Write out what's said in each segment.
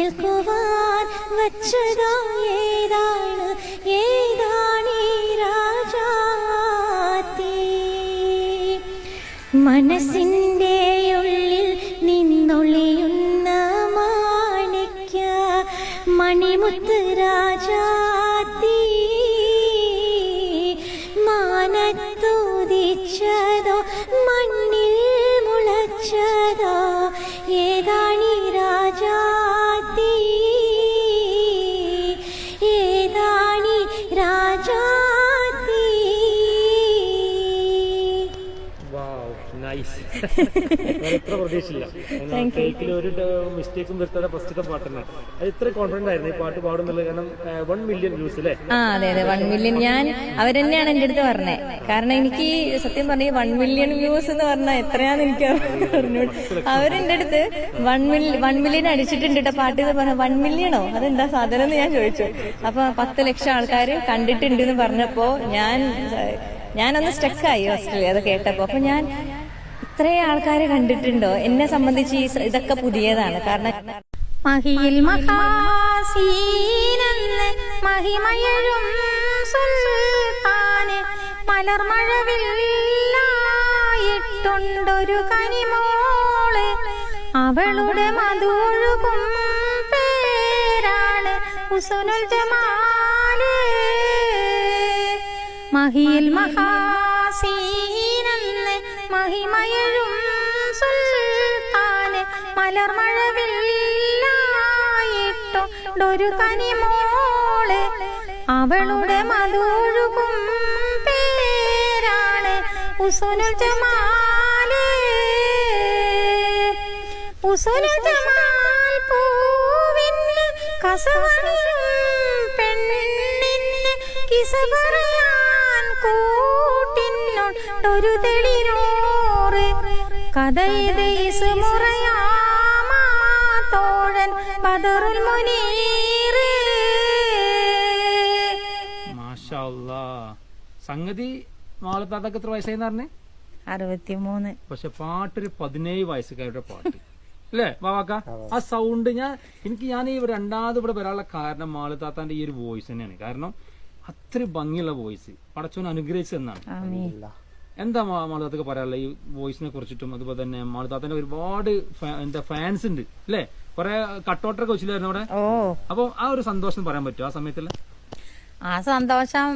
നിൽക്കുവാൻ വച്ചതാ ഏതാണീ രാജാത്തി. മനസ്സിൻ്റെ ഉള്ളിൽ നിന്നൊളിയുന്ന മാണിക്യ മണിമുത്ത് രാജാത്തി. മാനത്തുദിച്ചതോ മണ്ണിൽ മുളച്ചതോ ഏതാണീ രാജാത്തി, ഏതാണീ രാജാത്തി. എത്ര പ്രതീക്ഷയില്ല, ഒരു മിസ്റ്റേക്കും വരുത്താതെ ഫസ്റ്റത്തെ പാട്ട് തന്നെ. അത് ഇത്ര കോൺഫിഡന്റ് ആയിരുന്നു ഈ പാട്ട് പാടുന്നുള്ളത്? കാരണം 1 മില്യൺ വ്യൂസ് അല്ലേ? അതെ 1 മില്യൺ. ഞാൻ അവരെന്നെയാണ് എന്റെ അടുത്ത് പറഞ്ഞത്. കാരണം എനിക്ക് സത്യം പറഞ്ഞ 1 മില്യൺ വ്യൂസ് എന്ന് പറഞ്ഞാൽ എത്രയാന്ന് എനിക്ക് പറഞ്ഞു. അവരെന്റെ അടുത്ത് 1 മില്യൺ അടിച്ചിട്ടുണ്ട് കേട്ടോ പാട്ട് എന്ന് പറഞ്ഞ. 1 മില്യണോ, അതെന്താ സാധനം എന്ന് ഞാൻ ചോദിച്ചു. അപ്പൊ 10 ലക്ഷം ആൾക്കാർ കണ്ടിട്ടുണ്ട് എന്ന് പറഞ്ഞപ്പോ ഞാനൊന്ന് സ്റ്റക്കായി ഫസ്റ്റില് അത് കേട്ടപ്പോ. അപ്പൊ ഞാൻ ഇത്രയും ആൾക്കാര് കണ്ടിട്ടുണ്ടോ? എന്നെ സംബന്ധിച്ച് ഇതൊക്കെ പുതിയതാണ്. കാരണം മഹിയിൽ മഹാസീനെന്ന് മഹിമയഴും സുൽത്താന് മലർമഴവില്ലായിട്ടുണ്ടൊരു കനിമോള്. അവളുടെ മധുഴുകും പേരാണ് ഹുസ്നുൽ ജമാല്. മഹിയിൽ മഹാസീനെന്ന് മഹിമയഴും സുൽത്താന് മലർമഴവില്ലായിട്ടുണ്ടൊരു കനിമോള്. അവളുടെ മധുഴുകും പേരാണ് ഹുസ്നുൽ ജമാല്. ഹുസ്നുൽ ജമാൽ പൂവിന് കസവണിയും പെണ്ണിന് കിസപറയാൻ കൂട്ടിനൊരു തെളിരോറ്. കഥയിസ് മുറയാമാത്തോഴൻ ബദറുൽ മുനീർ. മാഷാ അല്ലാഹ്. സംഗതി മാളത്താത്തക്ക് എത്ര വയസ്സായിന്ന് പറഞ്ഞേ? 63. പക്ഷെ പാട്ടൊരു 17 വയസ്സുകാരുടെ പാട്ട് അല്ലേ ബാവാക്ക? ആ സൗണ്ട് ഞാൻ ഈ രണ്ടാമത് ഇവിടെ വരാനുള്ള കാരണം മാളത്താത്താന്റെ ഈ ഒരു വോയിസ് തന്നെയാണ്. കാരണം അത്ര ഭംഗിയുള്ള വോയിസ് പടച്ചോൻ അനുഗ്രഹിച്ചെന്നാണ്. എന്താ മാളത്താത്തൊക്കെ പറയാനുള്ള ഈ വോയിസിനെ കുറിച്ചിട്ടും? അതുപോലെ തന്നെ മാളത്താത്തന്റെ ഒരുപാട് ഫാൻസ് ഉണ്ട് അല്ലേ? കുറെ കട്ടൗട്ടൊക്കെ വെച്ചില്ലായിരുന്നു അവിടെ. അപ്പൊ ആ ഒരു സന്തോഷം പറയാൻ പറ്റുമോ ആ സമയത്തുള്ള? ആ സന്തോഷം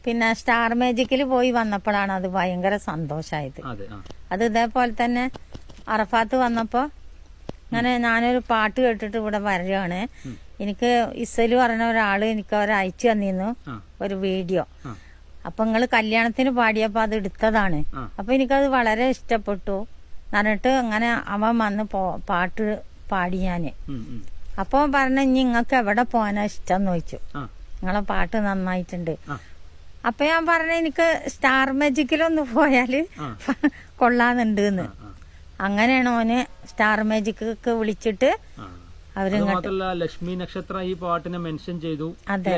പിന്നെ സ്റ്റാർ മാജിക്കിൽ പോയി വന്നപ്പോഴാണ് അത് ഭയങ്കര സന്തോഷായത്. അത് ഇതേപോലെ തന്നെ അറഫാത്ത് വന്നപ്പോ അങ്ങനെ ഞാനൊരു പാട്ട് കേട്ടിട്ട് ഇവിടെ വരികയാണ്. എനിക്ക് ഇസലു പറഞ്ഞ ഒരാള് എനിക്ക് അയച്ചു തന്നിരുന്നു ഒരു വീഡിയോ. അപ്പൊ നിങ്ങള് കല്യാണത്തിന് പാടിയപ്പോ അത് എടുത്തതാണ്. അപ്പൊ എനിക്കത് വളരെ ഇഷ്ടപ്പെട്ടു. എന്നിട്ട് അങ്ങനെ അവൻ വന്ന് പാട്ട് പാടി ഞാന്. അപ്പൊ പറഞ്ഞ ഇനി നിങ്ങൾക്ക് എവിടെ പോകാനാ ഇഷ്ടം എന്ന് ചോദിച്ചു. നിങ്ങളെ പാട്ട് നന്നായിട്ടുണ്ട്. അപ്പൊ ഞാൻ പറഞ്ഞ എനിക്ക് സ്റ്റാർ മാജിക്കിലൊന്ന് പോയാല് കൊള്ളാന്നുണ്ട് എന്ന്. അങ്ങനെയാണ് ഓന് സ്റ്റാർ മാജിക്ക് വിളിച്ചിട്ട് ലക്ഷ്മി നക്ഷത്ര ഈ പാട്ടിനെ മെൻഷൻ ചെയ്തു. അതെ,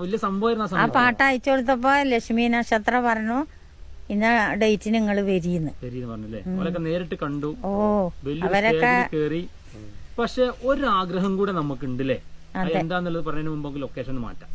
വലിയ സംഭവം. ആ പാട്ട് അയച്ചു കൊടുത്തപ്പോ ലക്ഷ്മി നക്ഷത്ര പറഞ്ഞു ഇന്ന ഡേറ്റിന് നിങ്ങൾ വരീന്ന് പറഞ്ഞില്ലേ? നേരിട്ട് കണ്ടു. അവരൊക്കെ കേറി. പക്ഷെ ഒരാഗ്രഹം കൂടെ നമുക്കുണ്ടല്ലേ? എന്താന്നുള്ളത് പറഞ്ഞതിന് മുമ്പ് ലൊക്കേഷൻ മാറ്റാം.